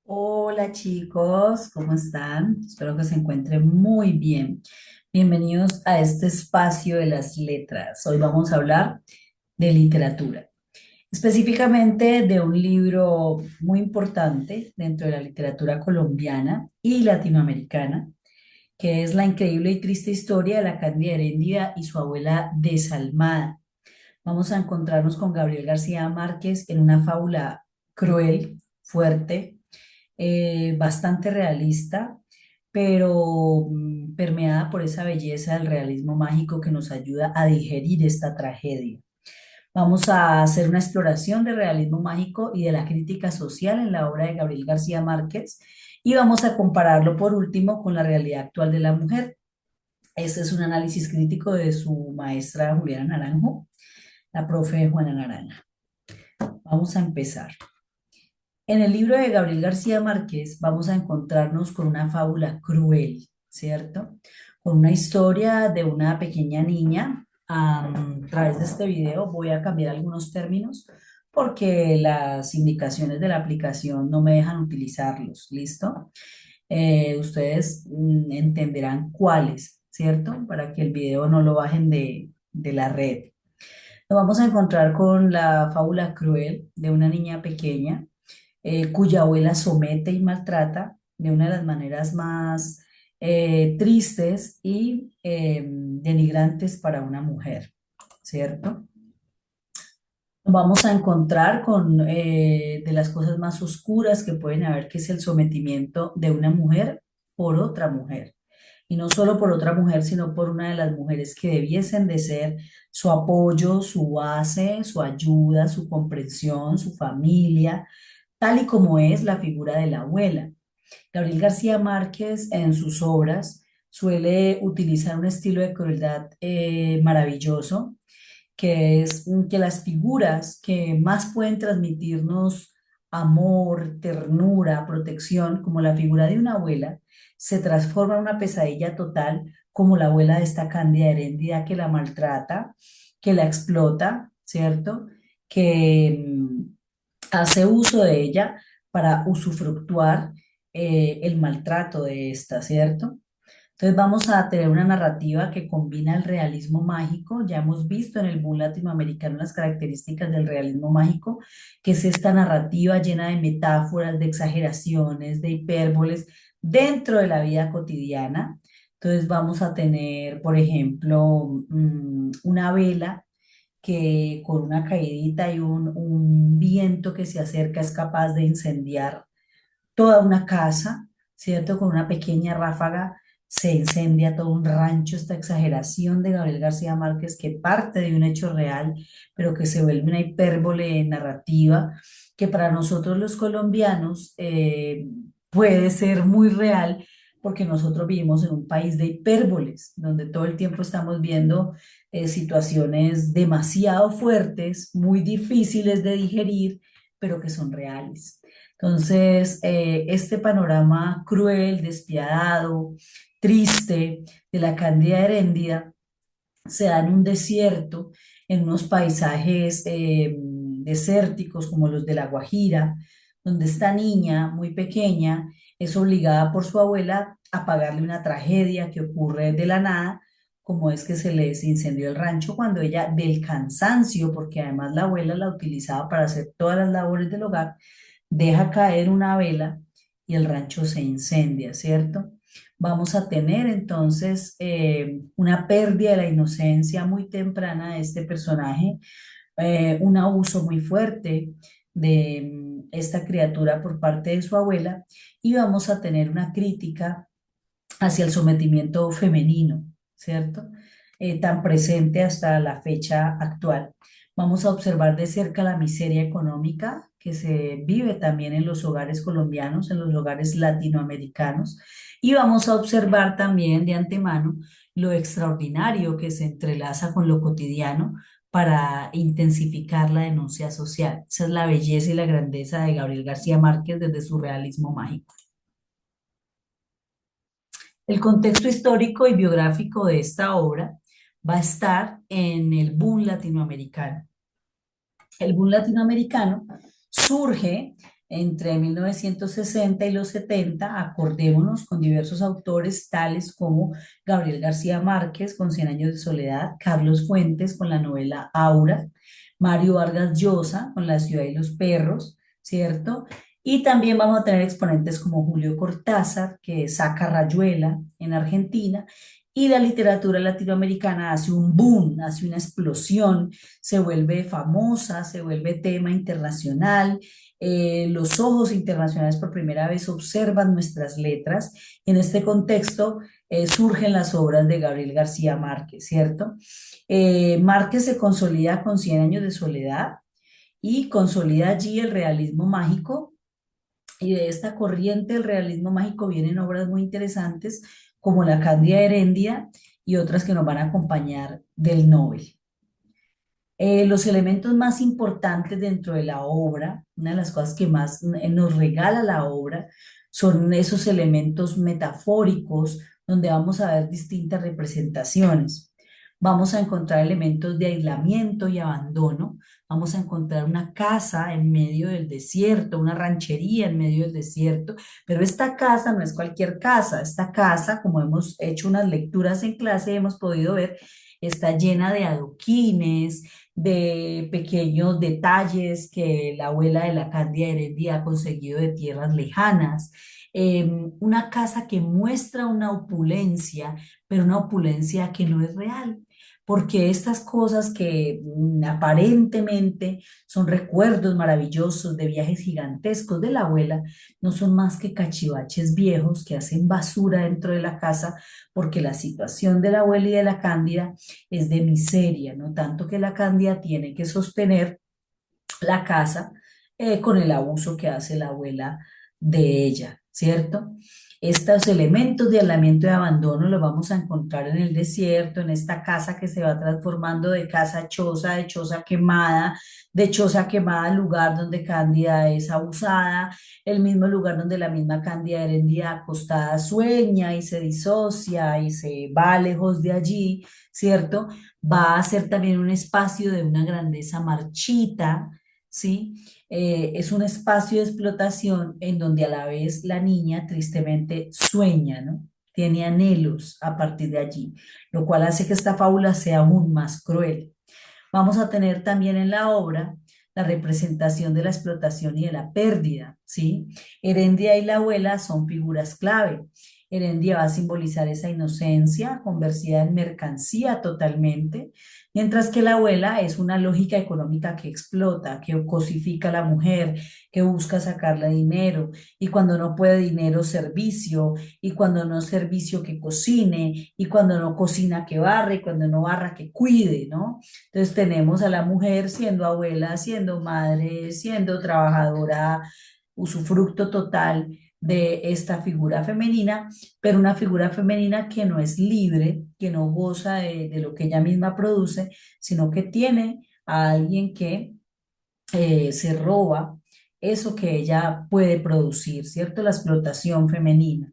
Hola chicos, ¿cómo están? Espero que se encuentren muy bien. Bienvenidos a este espacio de las letras. Hoy vamos a hablar de literatura, específicamente de un libro muy importante dentro de la literatura colombiana y latinoamericana, que es La increíble y triste historia de la Cándida Heréndida y su abuela desalmada. Vamos a encontrarnos con Gabriel García Márquez en una fábula cruel, fuerte, bastante realista, pero permeada por esa belleza del realismo mágico que nos ayuda a digerir esta tragedia. Vamos a hacer una exploración del realismo mágico y de la crítica social en la obra de Gabriel García Márquez y vamos a compararlo por último con la realidad actual de la mujer. Este es un análisis crítico de su maestra Juliana Naranjo, la profe Juana Naranja. Vamos a empezar. En el libro de Gabriel García Márquez vamos a encontrarnos con una fábula cruel, ¿cierto? Con una historia de una pequeña niña. A través de este video voy a cambiar algunos términos porque las indicaciones de la aplicación no me dejan utilizarlos, ¿listo? Ustedes entenderán cuáles, ¿cierto? Para que el video no lo bajen de la red. Nos vamos a encontrar con la fábula cruel de una niña pequeña cuya abuela somete y maltrata de una de las maneras más tristes y denigrantes para una mujer, ¿cierto? Nos vamos a encontrar con de las cosas más oscuras que pueden haber, que es el sometimiento de una mujer por otra mujer. Y no solo por otra mujer, sino por una de las mujeres que debiesen de ser su apoyo, su base, su ayuda, su comprensión, su familia, tal y como es la figura de la abuela. Gabriel García Márquez en sus obras suele utilizar un estilo de crueldad maravilloso, que es que las figuras que más pueden transmitirnos amor, ternura, protección, como la figura de una abuela, se transforma en una pesadilla total, como la abuela de esta Cándida Heréndida que la maltrata, que la explota, ¿cierto? Que hace uso de ella para usufructuar el maltrato de esta, ¿cierto? Entonces vamos a tener una narrativa que combina el realismo mágico. Ya hemos visto en el boom latinoamericano las características del realismo mágico, que es esta narrativa llena de metáforas, de exageraciones, de hipérboles dentro de la vida cotidiana. Entonces vamos a tener, por ejemplo, una vela que con una caidita y un viento que se acerca es capaz de incendiar toda una casa, ¿cierto? Con una pequeña ráfaga se incendia todo un rancho, esta exageración de Gabriel García Márquez que parte de un hecho real, pero que se vuelve una hipérbole narrativa, que para nosotros los colombianos puede ser muy real, porque nosotros vivimos en un país de hipérboles, donde todo el tiempo estamos viendo situaciones demasiado fuertes, muy difíciles de digerir, pero que son reales. Entonces, este panorama cruel, despiadado, triste de la Cándida Heréndida se da en un desierto, en unos paisajes desérticos como los de La Guajira, donde esta niña muy pequeña es obligada por su abuela a pagarle una tragedia que ocurre de la nada, como es que se les incendió el rancho cuando ella, del cansancio, porque además la abuela la utilizaba para hacer todas las labores del hogar, deja caer una vela y el rancho se incendia, ¿cierto? Vamos a tener entonces una pérdida de la inocencia muy temprana de este personaje, un abuso muy fuerte de esta criatura por parte de su abuela y vamos a tener una crítica hacia el sometimiento femenino, ¿cierto? Tan presente hasta la fecha actual. Vamos a observar de cerca la miseria económica que se vive también en los hogares colombianos, en los hogares latinoamericanos, y vamos a observar también de antemano lo extraordinario que se entrelaza con lo cotidiano para intensificar la denuncia social. Esa es la belleza y la grandeza de Gabriel García Márquez desde su realismo mágico. El contexto histórico y biográfico de esta obra va a estar en el boom latinoamericano. El boom latinoamericano surge entre 1960 y los 70. Acordémonos con diversos autores tales como Gabriel García Márquez con Cien años de soledad, Carlos Fuentes con la novela Aura, Mario Vargas Llosa con La ciudad y los perros, ¿cierto? Y también vamos a tener exponentes como Julio Cortázar, que saca Rayuela en Argentina, y la literatura latinoamericana hace un boom, hace una explosión, se vuelve famosa, se vuelve tema internacional. Los ojos internacionales por primera vez observan nuestras letras. En este contexto surgen las obras de Gabriel García Márquez, ¿cierto? Márquez se consolida con Cien años de soledad y consolida allí el realismo mágico, y de esta corriente del realismo mágico vienen obras muy interesantes como La Cándida Herendia y otras que nos van a acompañar del Nobel. Los elementos más importantes dentro de la obra, una de las cosas que más nos regala la obra, son esos elementos metafóricos donde vamos a ver distintas representaciones. Vamos a encontrar elementos de aislamiento y abandono. Vamos a encontrar una casa en medio del desierto, una ranchería en medio del desierto, pero esta casa no es cualquier casa. Esta casa, como hemos hecho unas lecturas en clase, hemos podido ver, está llena de adoquines, de pequeños detalles que la abuela de la Cándida Heredia ha conseguido de tierras lejanas. Una casa que muestra una opulencia, pero una opulencia que no es real, porque estas cosas que aparentemente son recuerdos maravillosos de viajes gigantescos de la abuela, no son más que cachivaches viejos que hacen basura dentro de la casa, porque la situación de la abuela y de la Cándida es de miseria, ¿no? Tanto que la Cándida tiene que sostener la casa con el abuso que hace la abuela de ella, ¿cierto? Estos elementos de aislamiento y abandono los vamos a encontrar en el desierto, en esta casa que se va transformando de casa choza, de choza quemada al lugar donde Cándida es abusada, el mismo lugar donde la misma Cándida Heredia acostada sueña y se disocia y se va lejos de allí, ¿cierto? Va a ser también un espacio de una grandeza marchita, ¿sí? Es un espacio de explotación en donde a la vez la niña tristemente sueña, ¿no? Tiene anhelos a partir de allí, lo cual hace que esta fábula sea aún más cruel. Vamos a tener también en la obra la representación de la explotación y de la pérdida, ¿sí? Herendia y la abuela son figuras clave. Herendia va a simbolizar esa inocencia convertida en mercancía totalmente, mientras que la abuela es una lógica económica que explota, que cosifica a la mujer, que busca sacarle dinero, y cuando no puede dinero, servicio, y cuando no servicio, que cocine, y cuando no cocina, que barre, y cuando no barra, que cuide, ¿no? Entonces tenemos a la mujer siendo abuela, siendo madre, siendo trabajadora, usufructo total de esta figura femenina, pero una figura femenina que no es libre, que no goza de lo que ella misma produce, sino que tiene a alguien que se roba eso que ella puede producir, ¿cierto? La explotación femenina.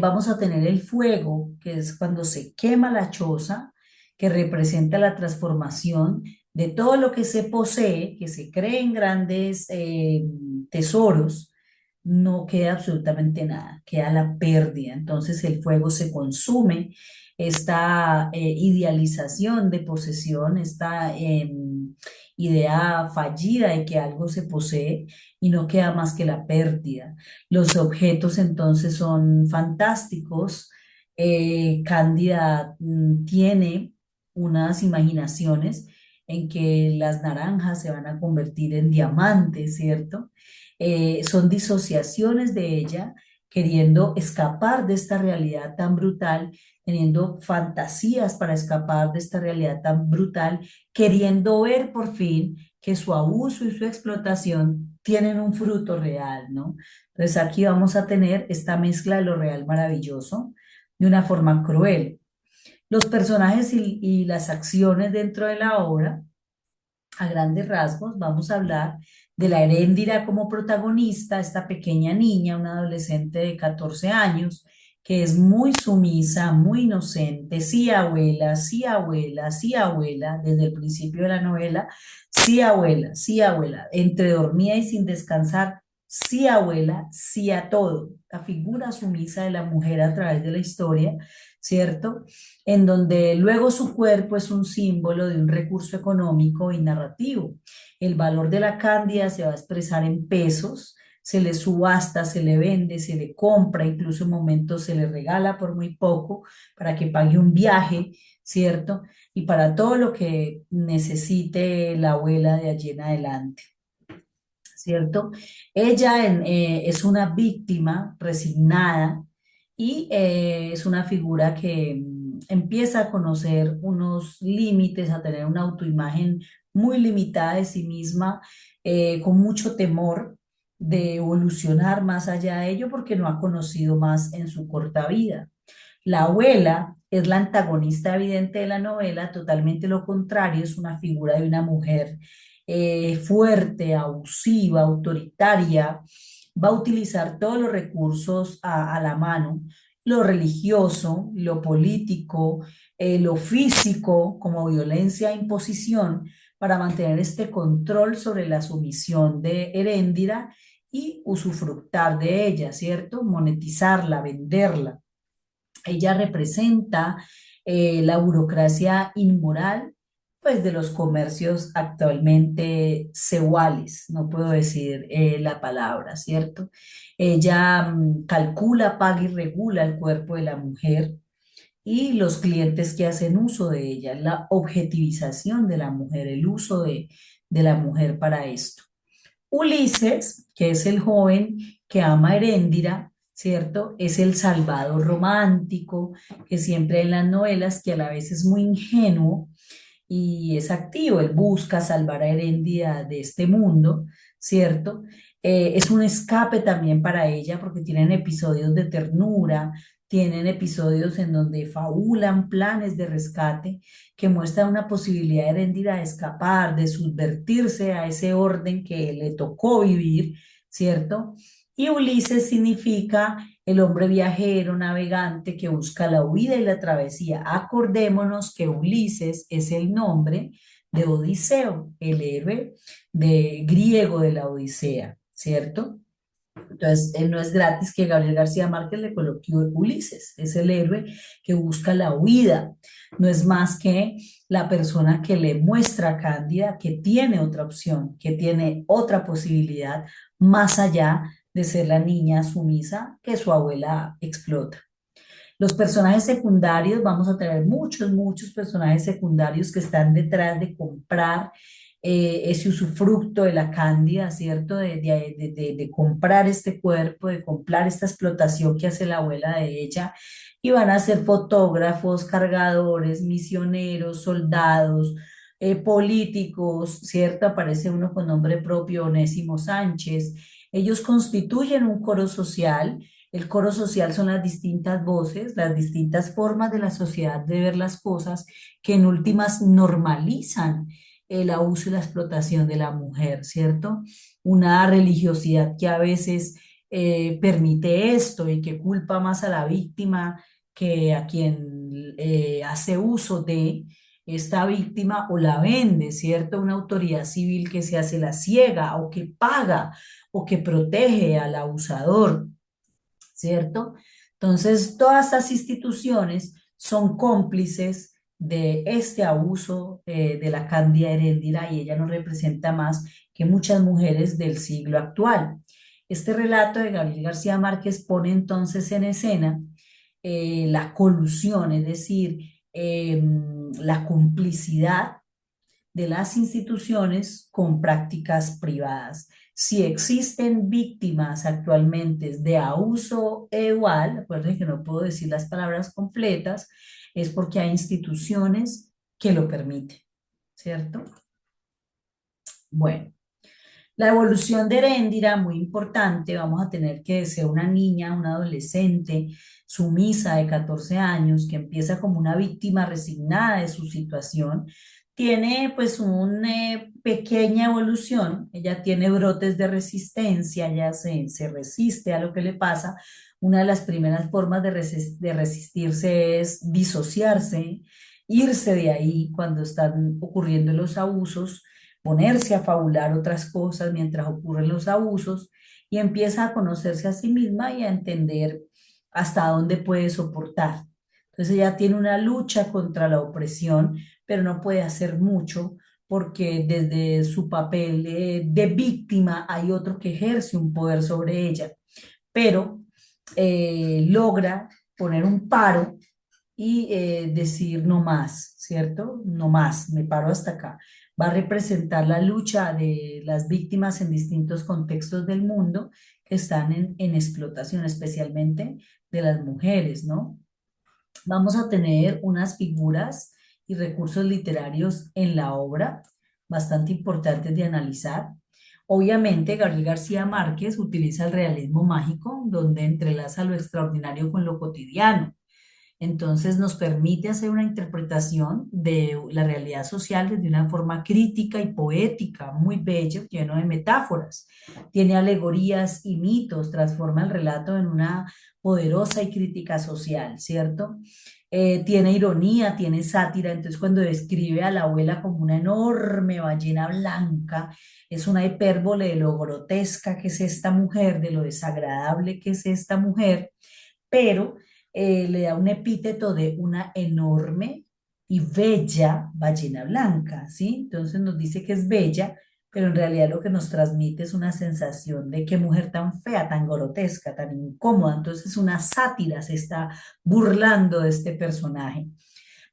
Vamos a tener el fuego, que es cuando se quema la choza, que representa la transformación de todo lo que se posee, que se cree en grandes tesoros, no queda absolutamente nada, queda la pérdida. Entonces el fuego se consume, esta idealización de posesión, esta idea fallida de que algo se posee y no queda más que la pérdida. Los objetos entonces son fantásticos. Cándida tiene unas imaginaciones en que las naranjas se van a convertir en diamantes, ¿cierto? Son disociaciones de ella queriendo escapar de esta realidad tan brutal, teniendo fantasías para escapar de esta realidad tan brutal, queriendo ver por fin que su abuso y su explotación tienen un fruto real, ¿no? Entonces aquí vamos a tener esta mezcla de lo real maravilloso de una forma cruel. Los personajes y las acciones dentro de la obra, a grandes rasgos, vamos a hablar de la Heréndira como protagonista, esta pequeña niña, una adolescente de 14 años, que es muy sumisa, muy inocente, sí abuela, sí abuela, sí abuela, desde el principio de la novela, sí abuela, entre dormida y sin descansar, sí abuela, sí a todo. La figura sumisa de la mujer a través de la historia, ¿cierto? En donde luego su cuerpo es un símbolo de un recurso económico y narrativo. El valor de la cándida se va a expresar en pesos, se le subasta, se le vende, se le compra, incluso en momentos se le regala por muy poco para que pague un viaje, ¿cierto? Y para todo lo que necesite la abuela de allí en adelante, ¿cierto? Ella es una víctima resignada y es una figura que empieza a conocer unos límites, a tener una autoimagen muy limitada de sí misma, con mucho temor de evolucionar más allá de ello porque no ha conocido más en su corta vida. La abuela es la antagonista evidente de la novela, totalmente lo contrario, es una figura de una mujer fuerte, abusiva, autoritaria, va a utilizar todos los recursos a la mano, lo religioso, lo político, lo físico, como violencia e imposición, para mantener este control sobre la sumisión de Heréndira y usufructar de ella, ¿cierto? Monetizarla, venderla. Ella representa la burocracia inmoral, pues de los comercios actualmente cebuales, no puedo decir la palabra, ¿cierto? Ella calcula, paga y regula el cuerpo de la mujer y los clientes que hacen uso de ella, la objetivización de la mujer, el uso de la mujer para esto. Ulises, que es el joven que ama a Heréndira, ¿cierto? Es el salvador romántico que siempre hay en las novelas, que a la vez es muy ingenuo y es activo. Él busca salvar a Heréndira de este mundo, ¿cierto? Es un escape también para ella porque tienen episodios de ternura, tienen episodios en donde fabulan planes de rescate que muestran una posibilidad de Heréndira de escapar, de subvertirse a ese orden que le tocó vivir, ¿cierto? Y Ulises significa el hombre viajero, navegante que busca la huida y la travesía. Acordémonos que Ulises es el nombre de Odiseo, el héroe griego de la Odisea, ¿cierto? Entonces, no es gratis que Gabriel García Márquez le coloque Ulises, es el héroe que busca la huida, no es más que la persona que le muestra a Cándida que tiene otra opción, que tiene otra posibilidad más allá de ser la niña sumisa que su abuela explota. Los personajes secundarios, vamos a tener muchos personajes secundarios que están detrás de comprar ese usufructo de la cándida, ¿cierto? De comprar este cuerpo, de comprar esta explotación que hace la abuela de ella. Y van a ser fotógrafos, cargadores, misioneros, soldados, políticos, ¿cierto? Aparece uno con nombre propio, Onésimo Sánchez. Ellos constituyen un coro social. El coro social son las distintas voces, las distintas formas de la sociedad de ver las cosas que en últimas normalizan el abuso y la explotación de la mujer, ¿cierto? Una religiosidad que a veces permite esto y que culpa más a la víctima que a quien hace uso de esta víctima o la vende, ¿cierto? Una autoridad civil que se hace la ciega o que paga o que protege al abusador. ¿Cierto? Entonces, todas estas instituciones son cómplices de este abuso de la Cándida Heréndira y ella no representa más que muchas mujeres del siglo actual. Este relato de Gabriel García Márquez pone entonces en escena la colusión, es decir, la complicidad de las instituciones con prácticas privadas. Si existen víctimas actualmente de abuso igual, recuerden que no puedo decir las palabras completas, es porque hay instituciones que lo permiten, ¿cierto? Bueno. La evolución de Heréndira, muy importante, vamos a tener que ser una niña, una adolescente sumisa de 14 años, que empieza como una víctima resignada de su situación, tiene pues una pequeña evolución, ella tiene brotes de resistencia, ella se resiste a lo que le pasa. Una de las primeras formas de resistirse es disociarse, irse de ahí cuando están ocurriendo los abusos ponerse a fabular otras cosas mientras ocurren los abusos y empieza a conocerse a sí misma y a entender hasta dónde puede soportar. Entonces ella tiene una lucha contra la opresión, pero no puede hacer mucho porque desde su papel de víctima hay otro que ejerce un poder sobre ella, pero logra poner un paro y decir no más, ¿cierto? No más, me paro hasta acá. Va a representar la lucha de las víctimas en distintos contextos del mundo que están en explotación, especialmente de las mujeres, ¿no? Vamos a tener unas figuras y recursos literarios en la obra bastante importantes de analizar. Obviamente, Gabriel García Márquez utiliza el realismo mágico, donde entrelaza lo extraordinario con lo cotidiano. Entonces nos permite hacer una interpretación de la realidad social desde una forma crítica y poética, muy bello, lleno de metáforas. Tiene alegorías y mitos, transforma el relato en una poderosa y crítica social, ¿cierto? Tiene ironía, tiene sátira, entonces cuando describe a la abuela como una enorme ballena blanca, es una hipérbole de lo grotesca que es esta mujer, de lo desagradable que es esta mujer, pero le da un epíteto de una enorme y bella ballena blanca, ¿sí? Entonces nos dice que es bella, pero en realidad lo que nos transmite es una sensación de qué mujer tan fea, tan grotesca, tan incómoda. Entonces una sátira se está burlando de este personaje.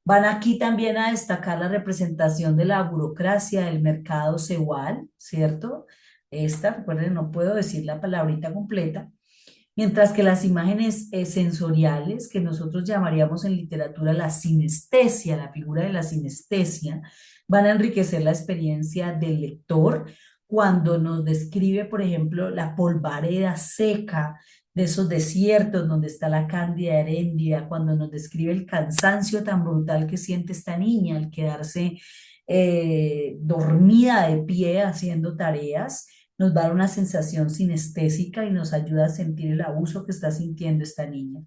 Van aquí también a destacar la representación de la burocracia del mercado Sewal, ¿cierto? Esta, recuerden, no puedo decir la palabrita completa. Mientras que las imágenes sensoriales, que nosotros llamaríamos en literatura la sinestesia, la figura de la sinestesia, van a enriquecer la experiencia del lector cuando nos describe, por ejemplo, la polvareda seca de esos desiertos donde está la cándida heréndida, cuando nos describe el cansancio tan brutal que siente esta niña al quedarse dormida de pie haciendo tareas, nos da una sensación sinestésica y nos ayuda a sentir el abuso que está sintiendo esta niña.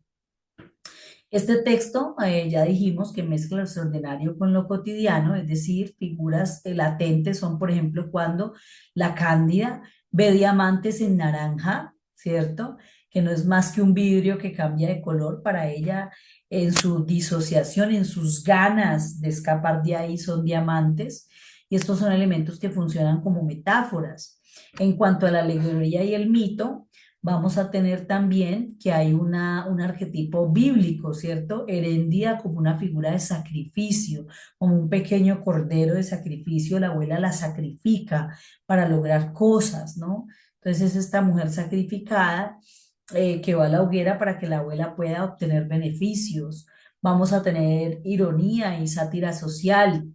Este texto, ya dijimos que mezcla lo extraordinario con lo cotidiano, es decir, figuras latentes son, por ejemplo, cuando la Cándida ve diamantes en naranja, ¿cierto? Que no es más que un vidrio que cambia de color para ella en su disociación, en sus ganas de escapar de ahí son diamantes. Y estos son elementos que funcionan como metáforas. En cuanto a la alegoría y el mito, vamos a tener también que hay un arquetipo bíblico, ¿cierto? Heréndida como una figura de sacrificio, como un pequeño cordero de sacrificio, la abuela la sacrifica para lograr cosas, ¿no? Entonces es esta mujer sacrificada que va a la hoguera para que la abuela pueda obtener beneficios. Vamos a tener ironía y sátira social,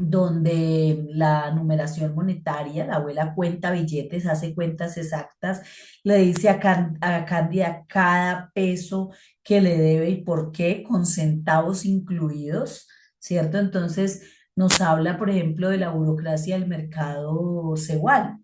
donde la numeración monetaria, la abuela cuenta billetes, hace cuentas exactas, le dice a Candia cada peso que le debe y por qué, con centavos incluidos, ¿cierto? Entonces nos habla, por ejemplo, de la burocracia del mercado Segual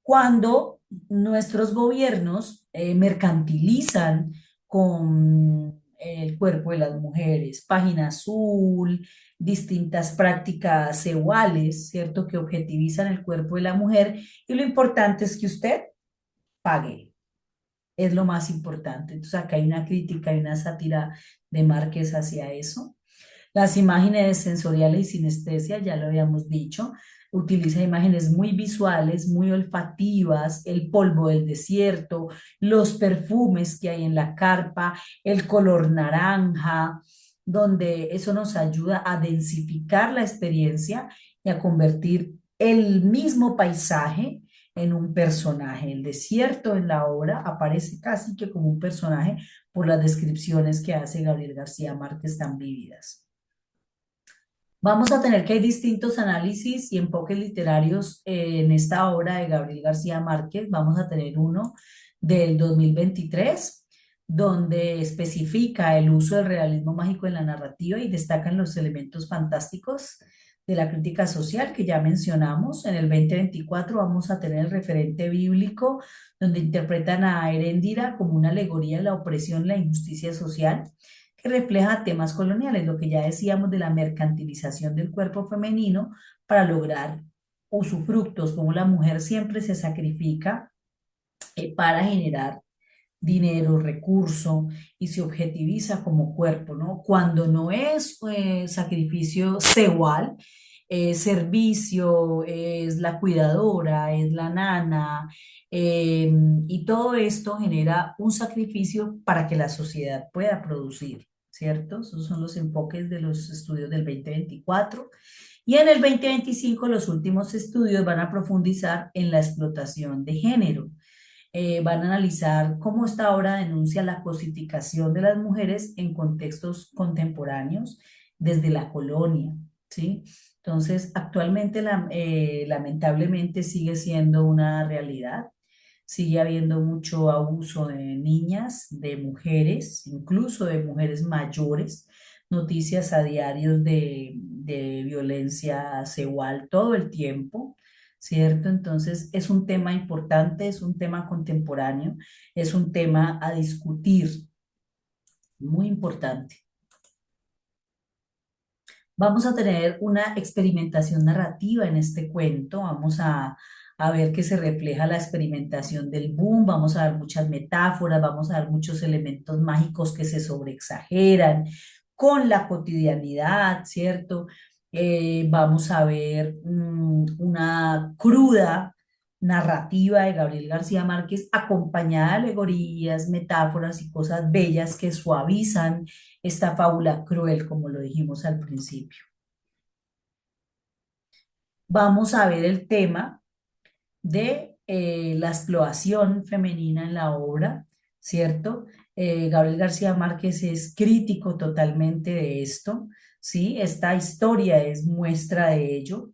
cuando nuestros gobiernos mercantilizan con el cuerpo de las mujeres, página azul, distintas prácticas iguales, ¿cierto? Que objetivizan el cuerpo de la mujer y lo importante es que usted pague, es lo más importante. Entonces acá hay una crítica, hay una sátira de Márquez hacia eso. Las imágenes sensoriales y sinestesia, ya lo habíamos dicho, utiliza imágenes muy visuales, muy olfativas, el polvo del desierto, los perfumes que hay en la carpa, el color naranja, donde eso nos ayuda a densificar la experiencia y a convertir el mismo paisaje en un personaje. El desierto en la obra aparece casi que como un personaje por las descripciones que hace Gabriel García Márquez tan vívidas. Vamos a tener que hay distintos análisis y enfoques literarios en esta obra de Gabriel García Márquez. Vamos a tener uno del 2023, donde especifica el uso del realismo mágico en la narrativa y destacan los elementos fantásticos de la crítica social que ya mencionamos. En el 2024 vamos a tener el referente bíblico, donde interpretan a Heréndira como una alegoría de la opresión y la injusticia social que refleja temas coloniales, lo que ya decíamos de la mercantilización del cuerpo femenino para lograr usufructos, como la mujer siempre se sacrifica para generar dinero, recurso y se objetiviza como cuerpo, ¿no? Cuando no es sacrificio sexual, es servicio, es la cuidadora, es la nana, eh, y todo esto genera un sacrificio para que la sociedad pueda producir, ¿cierto? Esos son los enfoques de los estudios del 2024. Y en el 2025 los últimos estudios van a profundizar en la explotación de género. Van a analizar cómo esta obra denuncia la cosificación de las mujeres en contextos contemporáneos desde la colonia, ¿sí? Entonces, actualmente, lamentablemente, sigue siendo una realidad. Sigue habiendo mucho abuso de niñas, de mujeres, incluso de mujeres mayores. Noticias a diarios de violencia sexual todo el tiempo. ¿Cierto? Entonces, es un tema importante, es un tema contemporáneo, es un tema a discutir, muy importante. Vamos a tener una experimentación narrativa en este cuento, vamos a ver que se refleja la experimentación del boom, vamos a ver muchas metáforas, vamos a ver muchos elementos mágicos que se sobreexageran con la cotidianidad, ¿cierto? Vamos a ver una cruda narrativa de Gabriel García Márquez acompañada de alegorías, metáforas y cosas bellas que suavizan esta fábula cruel, como lo dijimos al principio. Vamos a ver el tema de la exploración femenina en la obra, ¿cierto? Gabriel García Márquez es crítico totalmente de esto, ¿sí? Esta historia es muestra de ello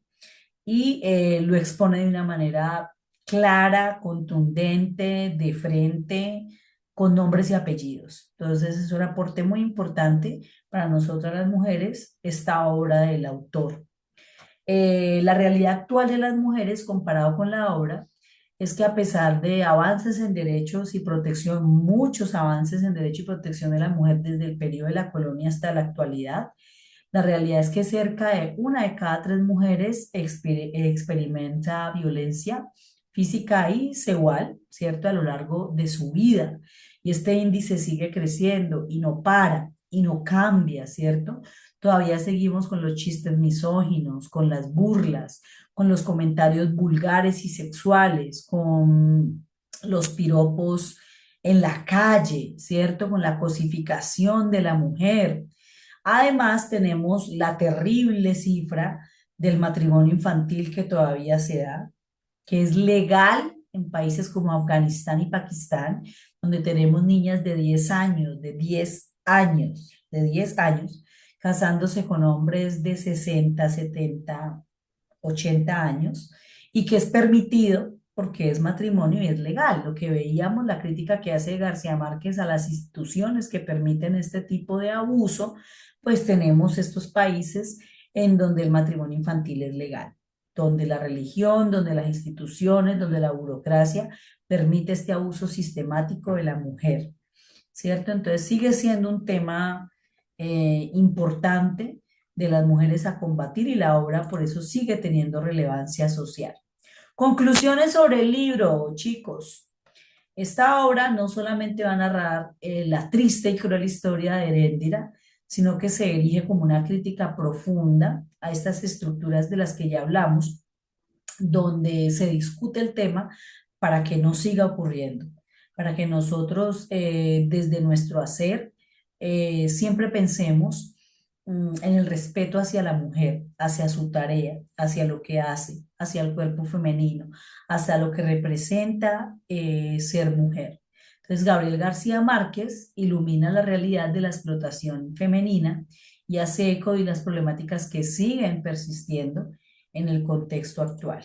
y lo expone de una manera clara, contundente, de frente, con nombres y apellidos. Entonces es un aporte muy importante para nosotras las mujeres, esta obra del autor. La realidad actual de las mujeres comparado con la obra es que a pesar de avances en derechos y protección, muchos avances en derecho y protección de la mujer desde el periodo de la colonia hasta la actualidad, la realidad es que cerca de una de cada tres mujeres experimenta violencia física y sexual, ¿cierto? A lo largo de su vida. Y este índice sigue creciendo y no para y no cambia, ¿cierto? Todavía seguimos con los chistes misóginos, con las burlas, con los comentarios vulgares y sexuales, con los piropos en la calle, ¿cierto? Con la cosificación de la mujer. Además, tenemos la terrible cifra del matrimonio infantil que todavía se da, que es legal en países como Afganistán y Pakistán, donde tenemos niñas de 10 años, de 10 años, casándose con hombres de 60, 70, 80 años, y que es permitido porque es matrimonio y es legal. Lo que veíamos, la crítica que hace García Márquez a las instituciones que permiten este tipo de abuso, pues tenemos estos países en donde el matrimonio infantil es legal, donde la religión, donde las instituciones, donde la burocracia permite este abuso sistemático de la mujer, ¿cierto? Entonces sigue siendo un tema importante de las mujeres a combatir y la obra por eso sigue teniendo relevancia social. Conclusiones sobre el libro, chicos. Esta obra no solamente va a narrar la triste y cruel historia de Heréndira, sino que se erige como una crítica profunda a estas estructuras de las que ya hablamos, donde se discute el tema para que no siga ocurriendo, para que nosotros desde nuestro hacer siempre pensemos en el respeto hacia la mujer, hacia su tarea, hacia lo que hace, hacia el cuerpo femenino, hacia lo que representa ser mujer. Entonces, Gabriel García Márquez ilumina la realidad de la explotación femenina y hace eco de las problemáticas que siguen persistiendo en el contexto actual.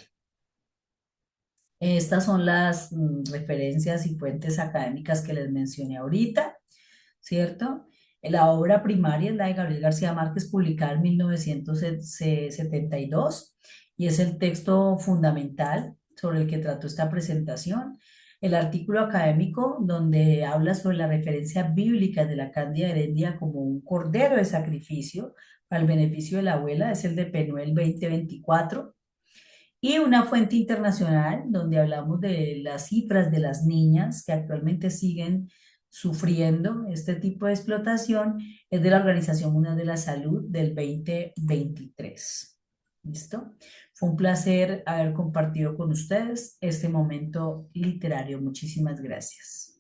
Estas son las referencias y fuentes académicas que les mencioné ahorita, ¿cierto? La obra primaria es la de Gabriel García Márquez, publicada en 1972, y es el texto fundamental sobre el que trató esta presentación. El artículo académico donde habla sobre la referencia bíblica de la Cándida Heredia como un cordero de sacrificio para el beneficio de la abuela es el de Penuel 2024. Y una fuente internacional donde hablamos de las cifras de las niñas que actualmente siguen sufriendo este tipo de explotación es de la Organización Mundial de la Salud del 2023. ¿Listo? Fue un placer haber compartido con ustedes este momento literario. Muchísimas gracias.